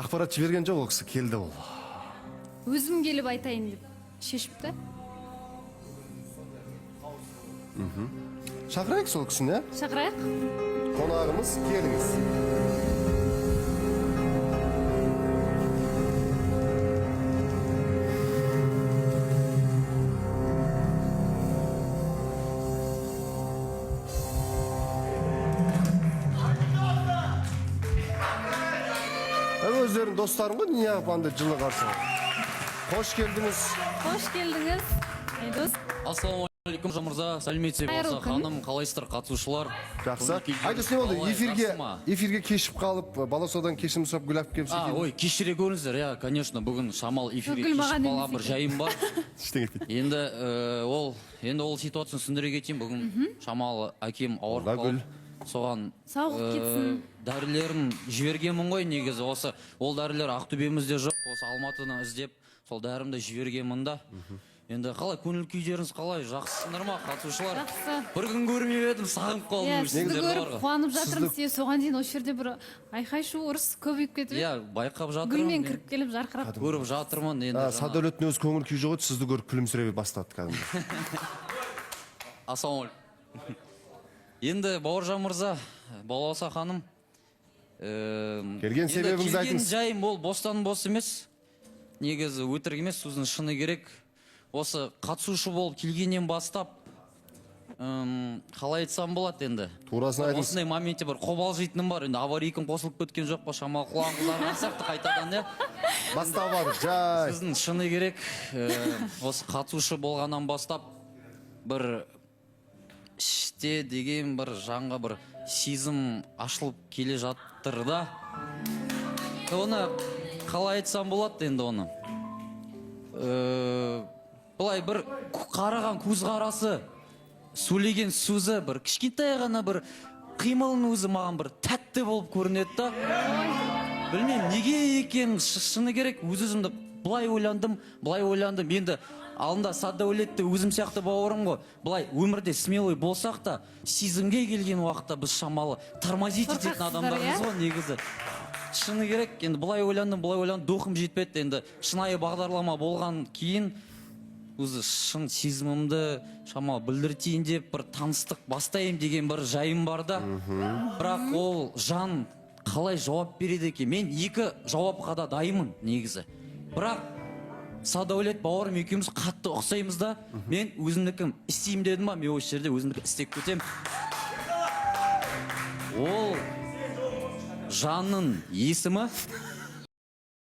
ақпарат жіберген жоқ, ол кісі келді ол. Өзім келіп айтайын деп шешіпті. Шақырайық сол кісіні, Шақырайық. қонағымыз, келіңіз. Өздерің достарым ғой, не апанды жылы қарсы. Қош келдіңіз. Қош келдіңіз. Айдос. Ассалаумалейкум, Мырза, сәлеметсіз болса, ханым, қалайсыздар, қатысушылар? Жақсы. Айдос, не болды? Эфирге кешіп қалып, Баласодан кешірім сұрап гүл алып келіпсіз екен. Ой, кешіре көріңіздер, иә, конечно, бүгін шамал эфирге кешіп қала бір жайым бар. Ештеңе етпейді. Енді ол ситуацияны түсіндіре кетейін, бүгін шамал әкем ауырып қалып, соған Сауығып кетсін. дәрілерін жібергенмін ғой, негізі осы. Ол дәрілер Ақтөбемізде жоқ, осы Алматыны іздеп, сол дәрімді жібергенмін да. Енді қалай, көңіл күйдеріңіз қалай, жақсысыңдар ма, қатысушылар? Жақсы. Бір күн көрмей едім, сағынып қалдым. Сізді көріп қуанып жатырмыз. Соған дейін осы жерде бір айқай-шу ұрыс көбейіп кетіп. Иә, байқап жатырмын. Гүлмен кіріп келіп жарқырап. Көріп жатырмын енді. Садәулеттің өз көңіл күй жоқ еді, сізді көріп күлімсірей бастады кәдімгі. Ассалаумалейкум. Енді Бауыржан мырза, Балауса ханым, келген себебіңізді айтыңыз. келген жайым ол бостан бос емес, негізі өтірік емес, сөздің шыны керек. Осы қатысушы болып келгеннен бастап, қалай айтсам болады енді. Турасын айтыңыз. Осындай моментте бір қобалжитыным бар, енді аварийкім қосылып кеткен жоқ па, шамал құлағыңыздар сияқты қайтадан, иә. Бастабады, жай. Сіздің шыны керек, осы қатысушы болғаннан бастап, бір іште деген бір жанға бір сезім ашылып келе жаттыр да. Оны қалай айтсам болады енді оны. Бұлай бір қараған көз қарасы, сөйлеген сөзі, бір кішкентай ғана бір қимылын өзі маған бір тәтті болып көрінеді да. Білмеймін, неге екен шыны керек, өз-өзімді бұлай ойландым. Енді алдында Садәулетті өзім сияқты бауырым ғой. Бұлай өмірде смелый болсақ та, сезімге келген уақытта біз шамалы тормозить ететін адамдармыз ғой негізі. Шыны керек, енді бұлай ойландым, духым жетпеді. Енді шынайы бағдарлама болған кейін өзі шын сезімімді шамалы білдіртейін деп бір таныстық бастайым деген бір жайым бар да. Бірақ ол жан қалай жауап береді екен? Мен екі жауапқа да дайынмын негізі. Бірақ Садәулет бауырым екеуміз қатты ұқсаймыз да. Мен өзімдікім істеймін дедім ба, мен осы жерде өзімдікі істеп кетем. Ол жанның есімі